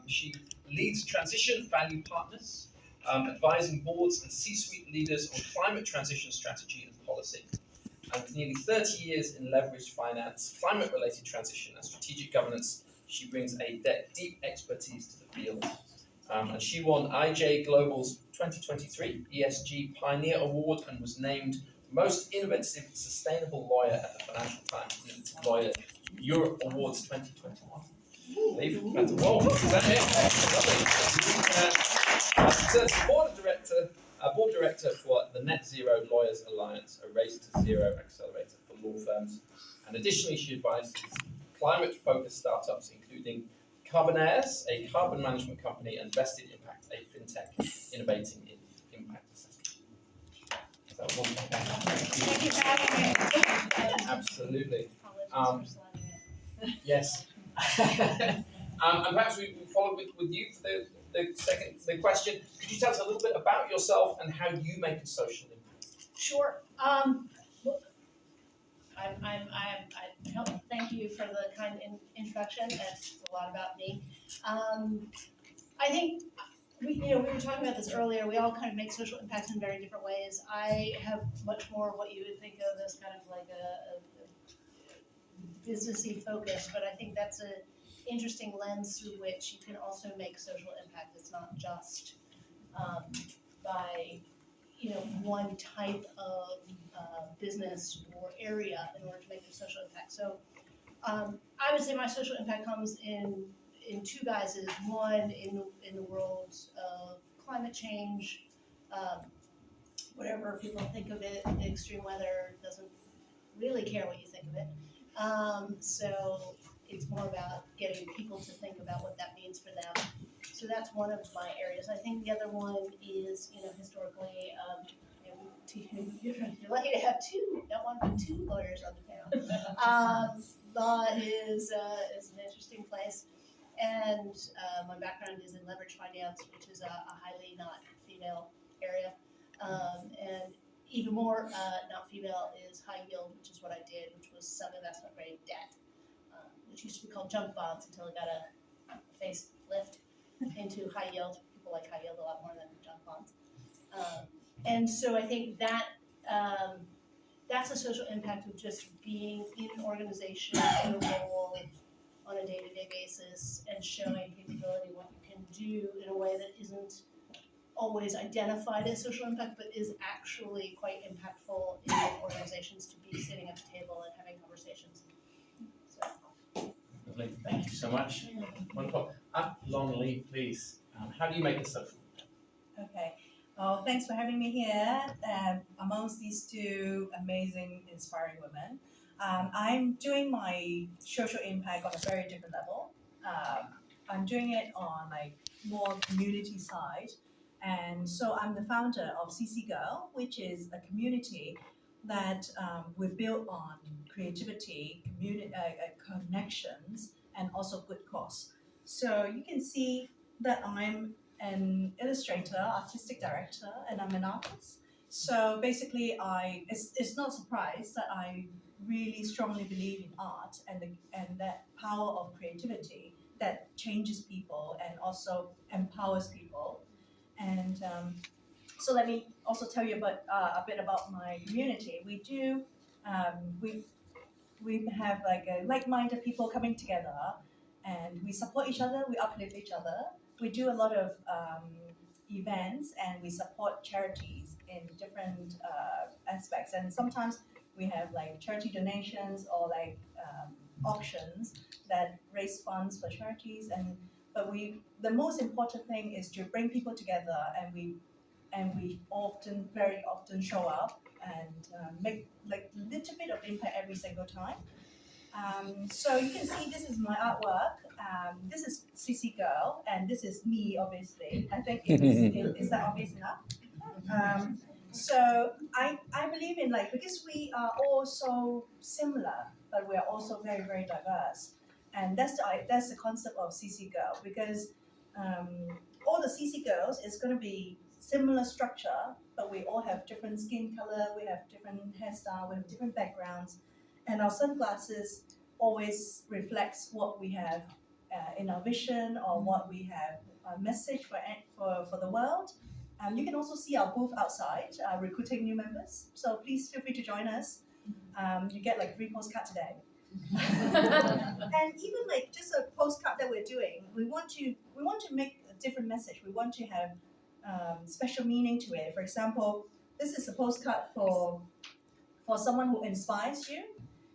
She leads Transition Value Partners, advising boards and C-suite leaders on climate transition strategy and policy. And with nearly 30 years in leveraged finance, climate-related transition and strategic governance, she brings a deep expertise to the field. And she won IJ Global's 2023 ESG Pioneer Award and was named Most Innovative Sustainable Lawyer at the Financial Times Innovative Lawyer Europe Awards 2021. Whoa, is that it? She's a board director for the Net Zero Lawyers Alliance, a race to zero accelerator for law firms. And additionally, she advises climate-focused startups, including Carbonaires, a carbon management company, and Vested Impact, a fintech innovating in impact assessment. So, Thank you for having me. Absolutely. Yes. And perhaps we follow with you for the question. Could you tell us a little bit about yourself and how you make a social impact? Sure. Thank you for the kind introduction. That's a lot about me. I think we were talking about this earlier. We all kind of make social impacts in very different ways. I have much more what you would think of as kind of like a businessy focus, but I think that's an interesting lens through which you can also make social impact. It's not just by one type of business or area in order to make a social impact. So I would say my social impact comes in two guises. One, in the world of climate change, whatever people think of it, extreme weather doesn't really care what you think of it. So it's more about getting people to think about what that means for them. So that's one of my areas. I think the other one is, historically, you're lucky to have not one but two lawyers on the panel. Law is an interesting place, and my background is in leverage finance, which is a highly not female area, and even more not female is high yield, which is what I did, which was sub-investment grade debt, which used to be called junk bonds until it got a facelift into high yield. People like high yield a lot more than junk bonds. And so I think that that's a social impact of just being in an organization, in a role on a day-to-day basis, and showing capability, what you can do in a way that isn't always identified as social impact, but is actually quite impactful in organizations to be sitting at the table and having conversations. So. Lovely, thank you so much. Wonderful. Long Lee, please. How do you make a social impact? Okay. Well, thanks for having me here amongst these two amazing, inspiring women. I'm doing my social impact on a very different level. I'm doing it on more community side. And so I'm the founder of CC Girl, which is a community that we've built on creativity, connections, and also good cause. So you can see that I'm an illustrator, artistic director, and I'm an artist. So basically, it's not a surprise that I really strongly believe in art and that power of creativity that changes people and also empowers people. And so let me also tell you about a bit about my community. We do we have like-minded people coming together, and we support each other. We uplift each other. We do a lot of events, and we support charities in different aspects. And sometimes we have charity donations or auctions that raise funds for charities. But the most important thing is to bring people together, and we very often show up and make little bit of impact every single time. So you can see this is my artwork. This is CC Girl, and this is me, obviously. I think is that obvious enough? So I believe in because we are all so similar, but we are also very, very diverse. And that's the concept of CC Girl, because all the CC Girls is going to be similar structure, but we all have different skin color, we have different hairstyle, we have different backgrounds, and our sunglasses always reflects what we have in our vision or what we have a message for the world. You can also see our booth outside, recruiting new members. So please feel free to join us. You get like 3 postcards today. And even like just a postcard that we're doing, we want to make a different message. We want to have special meaning to it. For example, this is a postcard for someone who inspires you.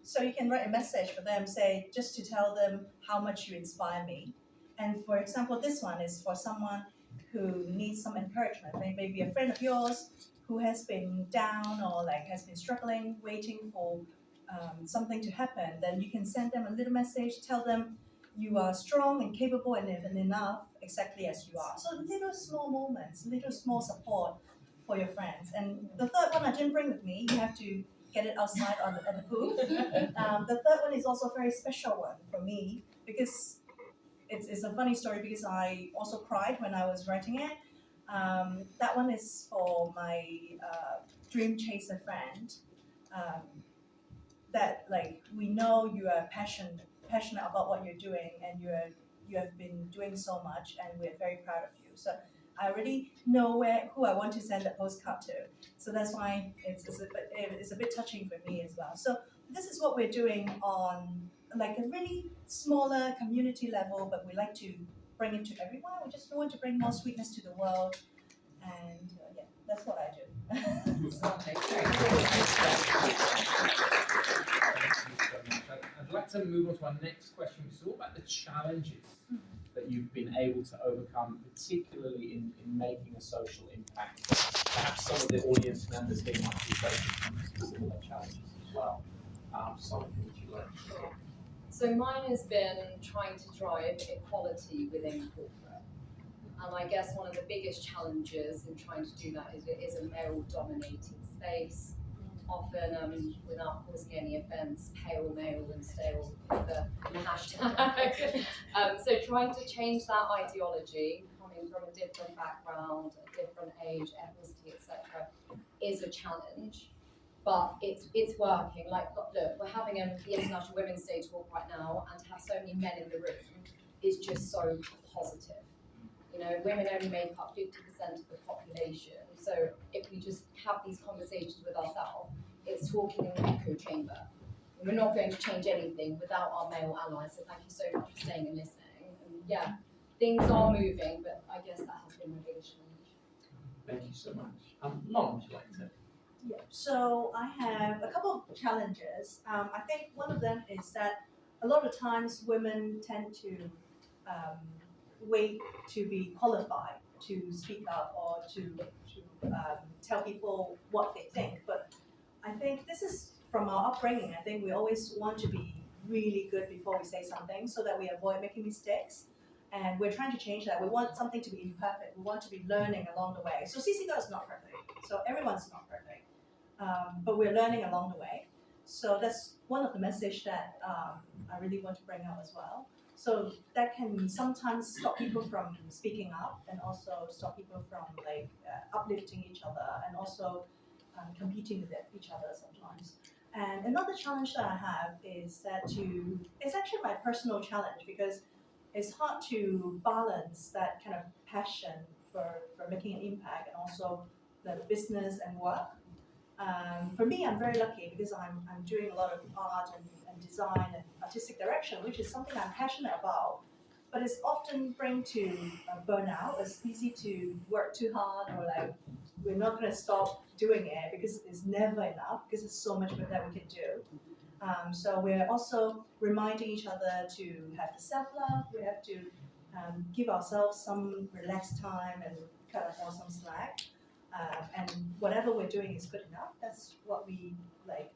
So you can write a message for them, say just to tell them how much you inspire me. And for example, this one is for someone who needs some encouragement. Maybe a friend of yours who has been down or like has been struggling, waiting for something to happen. Then you can send them a little message, tell them you are strong and capable and enough exactly as you are. So little small moments, little small support for your friends. And the third one I didn't bring with me. You have to get it outside at the booth. The third one is also a very special one for me because it's a funny story because I also cried when I was writing it. That one is for my dream chaser friend. Um, that like we know you are passionate about what you're doing and you have been doing so much and we're very proud of you. So I already know who I want to send the postcard to. So that's why it's a bit touching for me as well. So this is what we're doing on like a really smaller community level, but we like to bring it to everyone. We just want to bring more sweetness to the world, and yeah, that's what I do. Okay, great. I'd like to move on to our next question, which is all about the challenges that you've been able to overcome, particularly in making a social impact. Perhaps some of the audience members here might be facing some similar challenges as well. Something would you like to share? So mine has been trying to drive equality within corporate. And I guess one of the biggest challenges in trying to do that is it is a male-dominated space. Often, without causing any offence, pale male and stale is the hashtag. So trying to change that ideology, coming from a different background, a different age, ethnicity, etc., is a challenge. But it's working. Like, look, we're having the International Women's Day talk right now, and to have so many men in the room is just so positive. You know, women only make up 50% of the population. So if we just have these conversations with ourselves, it's talking in an echo chamber. And we're not going to change anything without our male allies. So thank you so much for staying and listening. And yeah, things are moving, but I guess that has been my biggest challenge. Thank you so much. Lon, would you like to? Yeah, so I have a couple of challenges. I think one of them is that a lot of times women tend to wait to be qualified to speak up or to tell people what they think. But I think this is from our upbringing. I think we always want to be really good before we say something so that we avoid making mistakes. And we're trying to change that. We want something to be imperfect. We want to be learning along the way. So CCGO is not perfect. So everyone's not perfect. But we're learning along the way. So that's one of the message that I really want to bring out as well. So that can sometimes stop people from speaking up and also stop people from like uplifting each other and also competing with each other sometimes. And another challenge that I have is it's actually my personal challenge because it's hard to balance that kind of passion for making an impact and also the business and work. For me, I'm very lucky because I'm doing a lot of art and design and artistic direction, which is something I'm passionate about. But it's often bring to burnout. It's easy to work too hard or like we're not going to stop doing it because it's never enough because there's so much that we can do. So we're also reminding each other to have the self-love. We have to give ourselves some relaxed time and cut ourselves some slack. And whatever we're doing is good enough. That's what we like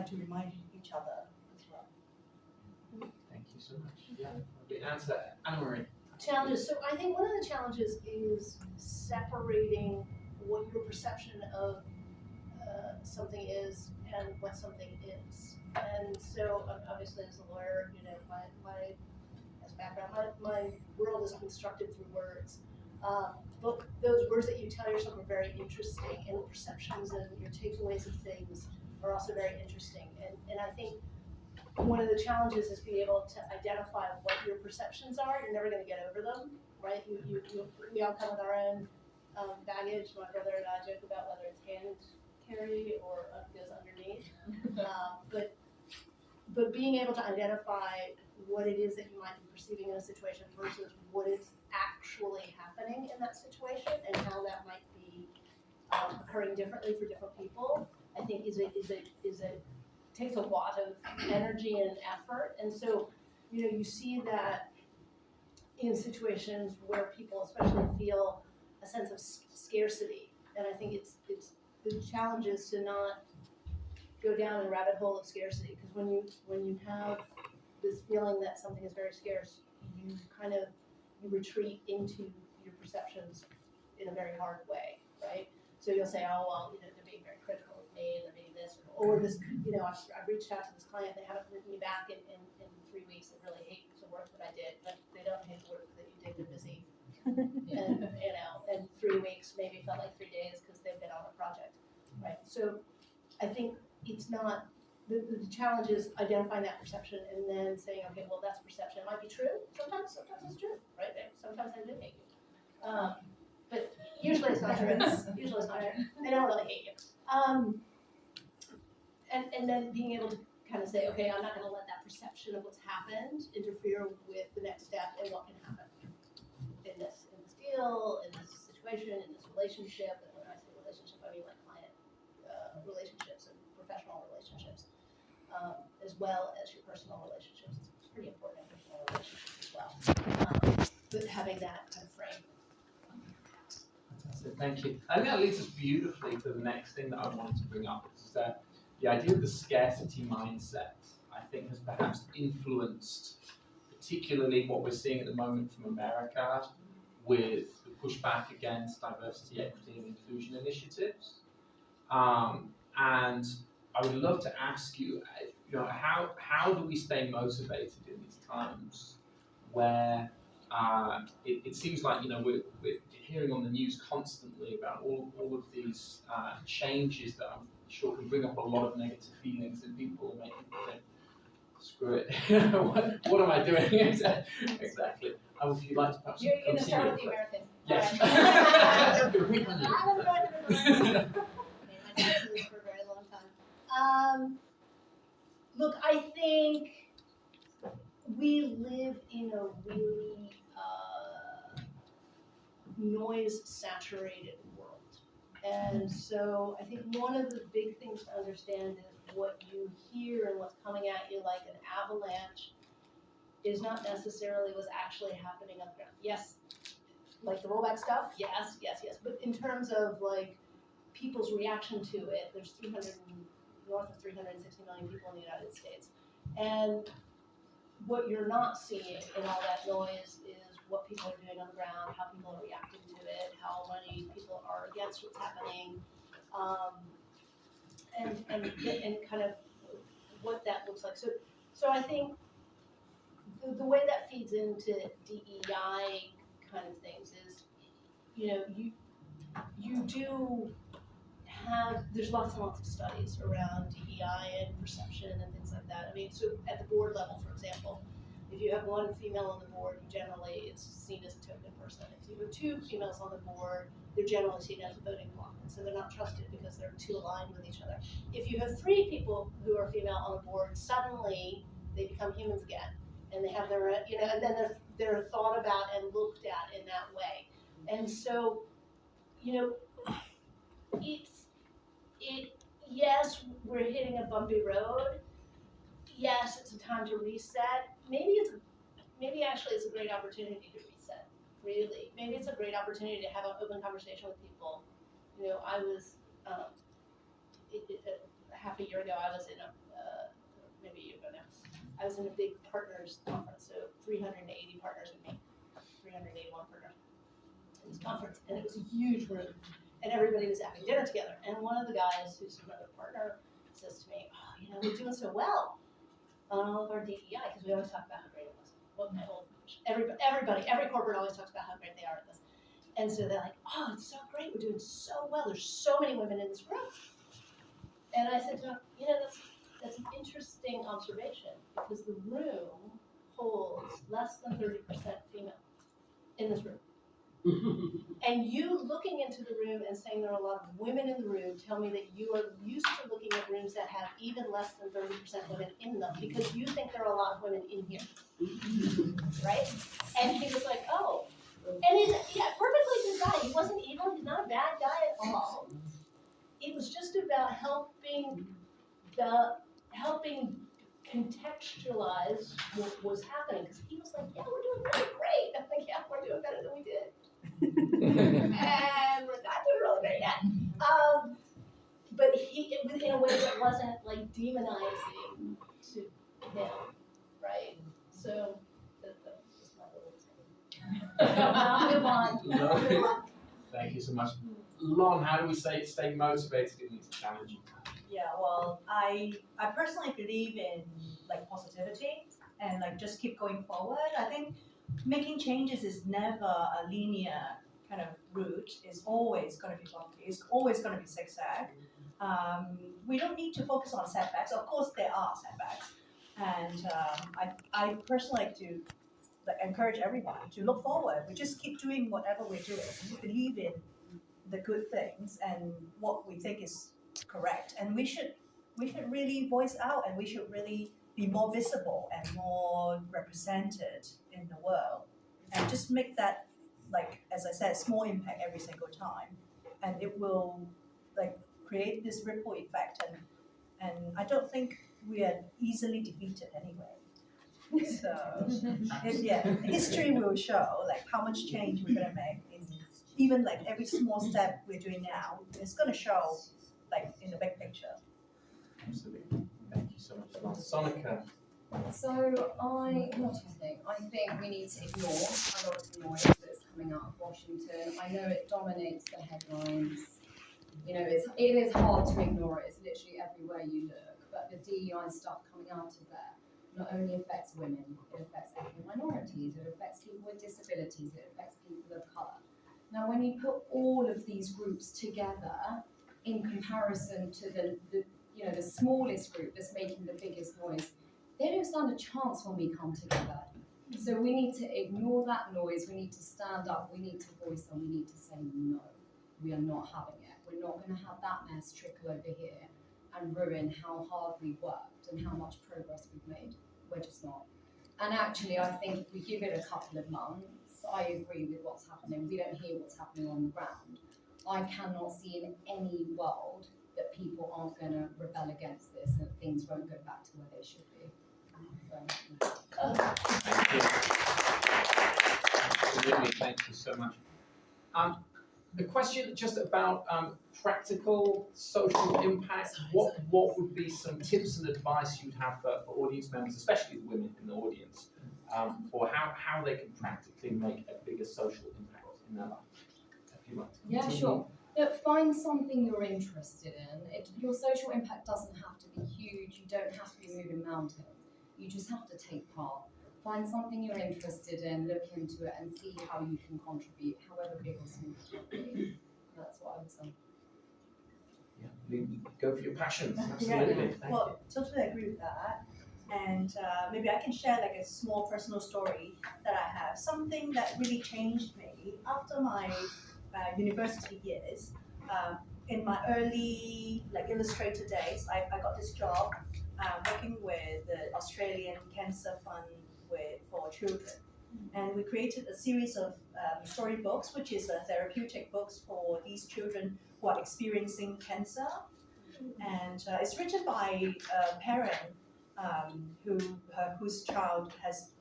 to remind each other as well. Thank you so much. Yeah, good answer, Anna-Marie. Challenges. So I think one of the challenges is separating what your perception of something is and what something is. And so obviously as a lawyer, you know, my as background, my world is constructed through words. But those words that you tell yourself are very interesting, and the perceptions and your takeaways of things are also very interesting. And I think one of the challenges is being able to identify what your perceptions are. You're never going to get over them, right? We all come with our own baggage. My brother and I joke about whether it's hand carry or goes underneath. But being able to identify what it is that you might be perceiving in a situation versus what is actually happening in that situation and how that might be occurring differently for different people, I think takes a lot of energy and effort. And so, you see that in situations where people especially feel a sense of scarcity. And I think it's the challenge is to not go down a rabbit hole of scarcity, because when you have this feeling that something is very scarce, you retreat into your perceptions in a very hard way, right? So you'll say, oh well, they're being very critical of me, and they're being this, or this, I've reached out to this client, they haven't written me back in 3 weeks, they really hate the work that I did, but they don't hate the work that you did, they're busy. And 3 weeks maybe felt like 3 days because they've been on a project, right? So I think it's not, the challenge is identifying that perception and then saying, okay, well, that's perception. It might be true. Sometimes it's true, right? Sometimes they do hate you. But usually it's not true. Usually it's not true. They don't really hate you. And then being able to kind of say, okay, I'm not going to let that perception of what's happened interfere with the next step and what can happen in this deal, in this situation, in this relationship. And when I say relationship, I mean like client relationships and professional relationships, as well as your personal relationships. It's pretty important in personal relationships as well. But having that kind of frame. Fantastic, thank you. I think that leads us beautifully to the next thing that I wanted to bring up, which is that the idea of the scarcity mindset, I think, has perhaps influenced particularly what we're seeing at the moment from America with the pushback against diversity, equity, and inclusion initiatives. And I would love to ask you, how do we stay motivated in these times where it seems like we're hearing on the news constantly about all of these changes that I'm sure can bring up a lot of negative feelings in people and make people think, screw it, what am I doing? Exactly. If you'd like to perhaps You're going to continue. start with the American. Yes. Right. Good week on you. I was going to my dad did this for a very long time. Look, I think we live in a really noise-saturated world. And so I think one of the big things to understand is what you hear and what's coming at you like an avalanche is not necessarily what's actually happening underground. Yes, like the rollback stuff, yes. But in terms of like people's reaction to it, there's north of 360 million people in the United States. And what you're not seeing in all that noise is what people are doing on the ground, how people are reacting to it, how many people are against what's happening, and kind of what that looks like. So I think the way that feeds into DEI kind of things is, you do have, there's lots and lots of studies around DEI and perception and things like that. I mean, so at the board level, for example, if you have one female on the board, generally it's seen as a token person. If you have two females on the board, they're generally seen as a voting bloc, and so they're not trusted because they're too aligned with each other. If you have three people who are female on the board, suddenly they become humans again, and they have their, and then they're thought about and looked at in that way. And so, yes, we're hitting a bumpy road. Yes, it's a time to reset. Maybe actually it's a great opportunity to reset. Really, maybe it's a great opportunity to have an open conversation with people. I was half a year ago. I was in maybe a year ago now. I was in a big partners conference, so 380 partners with me, 381 partners in this conference, and it was a huge room. And everybody was having dinner together. And one of the guys who's another partner says to me, oh, we're doing so well on all of our DEI, because we always talk about how great it was. Everybody, every corporate always talks about how great they are at this. And so they're like, oh, it's so great. We're doing so well. There's so many women in this room. And I said to him, That's an interesting observation because the room holds less than 30% female in this room. And you looking into the room and saying there are a lot of women in the room tell me that you are used to looking at rooms that have even less than 30% women in them because you think there are a lot of women in here. Right? And he was like, oh. And he's perfectly good guy. He wasn't evil, he's not a bad guy at all. It was just about helping contextualize what was happening. Because he was like, yeah, we're doing really great. I'm like, yeah, we're doing better than we did. And we're not doing really great yet. But it was in a way that wasn't like demonizing to him, right? So that was my little thing. I'll move on. Thank you so much. Lon, how do we stay motivated in these challenging times? Yeah, well, I personally believe in like positivity and like just keep going forward. I think making changes is never a linear kind of route. It's always going to be bumpy. It's always going to be zigzag. We don't need to focus on setbacks. Of course, there are setbacks, and I personally like to encourage everyone to look forward. We just keep doing whatever we're doing. We believe in the good things and what we think is correct, and we should really voice out, and we should really be more visible and more represented in the world, and just make that, like as I said, small impact every single time, and it will like create this ripple effect, and I don't think we are easily defeated anyway. So history will show like how much change we're gonna make in even like every small step we're doing now. It's gonna show like in the big picture. Absolutely. Thank you so much, Lon. Sonica. So what do you think? I think we need to ignore a lot of the noise that's coming out of Washington. I know it dominates the headlines. You know, it is hard to ignore it. It's literally everywhere you look. But the DEI stuff coming out of there not only affects women, it affects ethnic minorities, it affects people with disabilities, it affects people of colour. Now, when you put all of these groups together in comparison to the smallest group that's making the biggest noise, they don't stand a chance when we come together. So we need to ignore that noise, we need to stand up, we need to voice and we need to say no, we are not having it. We're not going to have that mess trickle over here and ruin how hard we've worked and how much progress we've made. We're just not. And actually, I think if we give it a couple of months, I agree with what's happening. We don't hear what's happening on the ground. I cannot see in any world that people aren't going to rebel against this and that things won't go back to where they should be. Thank you. Absolutely, thank you so much. The question just about practical social impact, what would be some tips and advice you'd have for audience members, especially the women in the audience, for how they can practically make a bigger social impact in their life? If you like to Yeah, continue. sure. Look, find something you're interested in. Your social impact doesn't have to be huge. You don't have to be moving mountains. You just have to take part. Find something you're interested in, look into it, and see how you can contribute, however big or small it can be. That's what I would say. Yeah, go for your passions. Absolutely. Thank Well, totally agree with that. And maybe I can share like a small personal story that I have. Something that really changed me after my university years. In my early like illustrator days, I got this job working with the Australian Cancer Fund for children. And we created a series of storybooks, which is therapeutic books for these children who are experiencing cancer. And it's written by a parent whose child has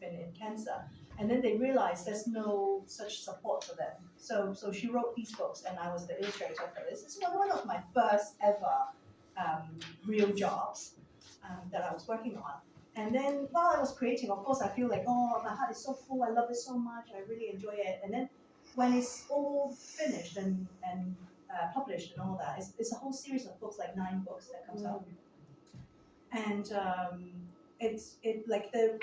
been in cancer, and then they realized there's no such support for them. So she wrote these books, and I was the illustrator for this. It's one of my first ever real jobs that I was working on. And then while I was creating, of course, I feel like, oh, my heart is so full. I love it so much. I really enjoy it. And then when it's all finished and published and all that, it's a whole series of books, like 9 books that comes out. And it's like the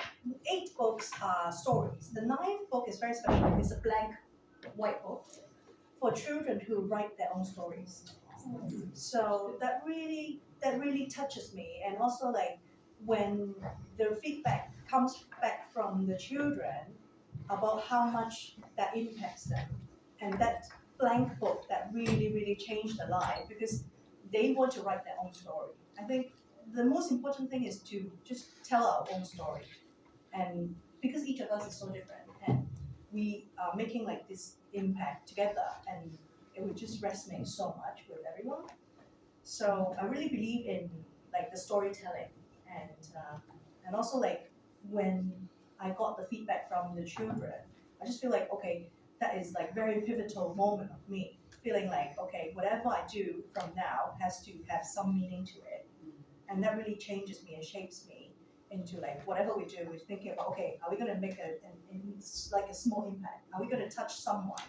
8 books are stories. The 9th book is very special. It's a blank white book for children who write their own stories. So that really touches me. And also like when the feedback comes back from the children about how much that impacts them, and that blank book that really changed their life because they want to write their own story. I think the most important thing is to just tell our own story, and because each of us is so different, and we are making like this impact together, and it would just resonate so much with everyone. So I really believe in like the storytelling, and also like when I got the feedback from the children, I just feel like okay, that is like very pivotal moment of me feeling like okay, whatever I do from now has to have some meaning to it, and that really changes me and shapes me into like whatever we do. We're thinking about okay, are we going to make like a small impact? Are we going to touch someone?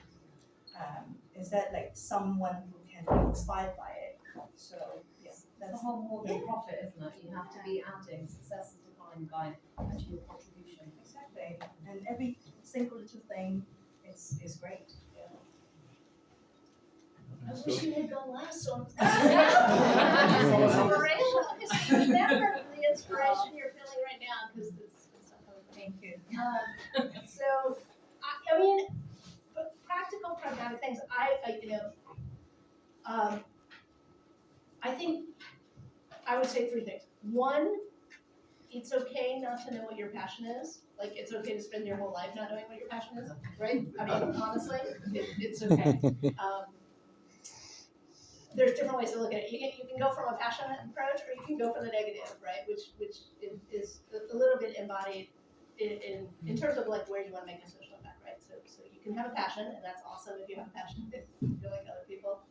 Is that like someone who can be inspired by it? So yeah, It's that's a whole more than profit, isn't it? You have to be adding. Success is defined by actually your contribution. exactly. And every single little thing is great. I wish you had gone last, so Follow up. inspirational, because you remember the inspiration you're feeling right now, because it's not coming from me. Thank you. So, I mean, but practical, pragmatic things, I think I would say three things. One, it's okay not to know what your passion is. Like, it's okay to spend your whole life not knowing what your passion is, right? I mean, honestly, it's okay. There's different ways to look at it. You can go from a passionate approach, or you can go for the negative, right? Which is a little bit embodied in terms of like where you want to make a social impact, right? So you can have a passion, and that's awesome if you have a passion. You're like other people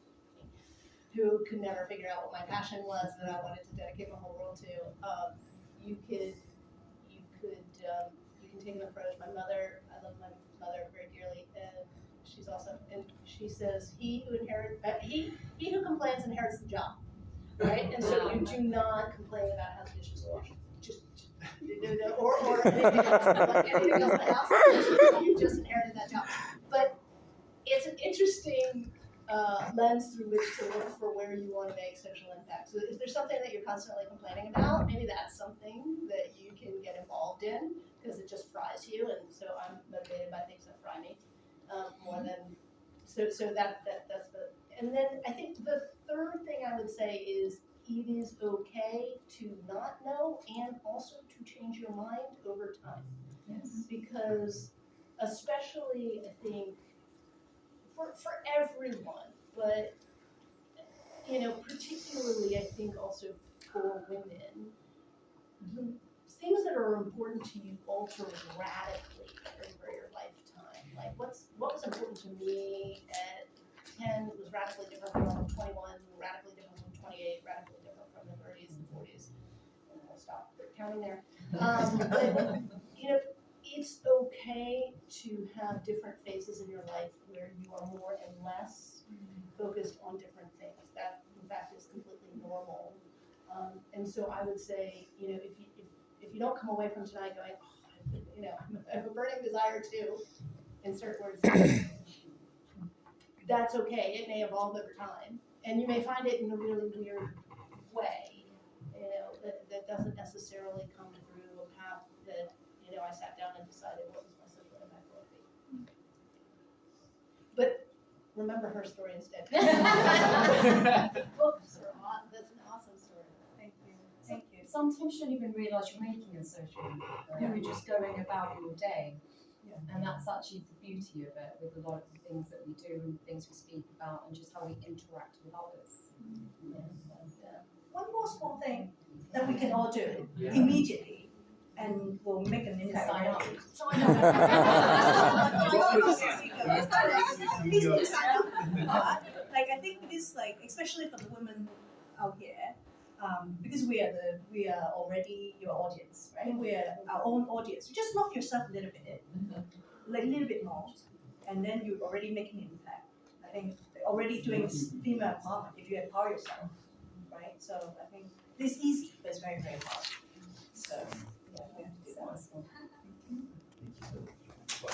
who could never figure out what my passion was that I wanted to dedicate my whole world to. You can take an approach. My mother, I love my mother very dearly, and she's awesome. And she says, "He who complains inherits the job." Right? And so you do not complain about how the dishes are washed. Just or anything else, like anything else in the house, you just inherited that job. But it's an interesting lens through which to look for where you want to make social impact. So if there's something that you're constantly complaining about, maybe that's something that you can get involved in because it just fries you. And so I'm motivated by things that fry me more than so that's the. And then I think the third thing I would say is it is okay to not know and also to change your mind over time. Yes. Because especially I think for everyone, but particularly I think also for women, the things that are important to you alter radically over your lifetime. Like what was important to me at 10 was radically different from 21, radically different from 28, radically different from the 30s and 40s. And I'll stop counting there. But it's okay to have different phases in your life where you are more and less focused on different things. That, in fact, is completely normal. And so I would say, if you don't come away from tonight going, I have a burning desire to insert words, that's okay. It may evolve over time, and you may find it in a really weird way. That doesn't necessarily come through a path that I sat down and decided what was my social impact would be. But remember her story instead. Books are that's an awesome story. Thank you. Thank you. Sometimes you don't even realise you're making a social impact. Right? You're just going about your day. Yeah. And that's actually the beauty of it with a lot of the things that we do and things we speak about and just how we interact with others. One more small thing that we can all do immediately and will make an impact. Sign up. Sign up. Please do sign up. Like I think this, like especially for the women out here, because we are already your audience, right? We are our own audience. You just love yourself a little bit, like a little bit more, and then you're already making an impact. I think already doing female empowerment if you empower yourself, right? So I think this is easy, but it's very hard. So yeah, we have to do that.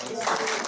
Awesome.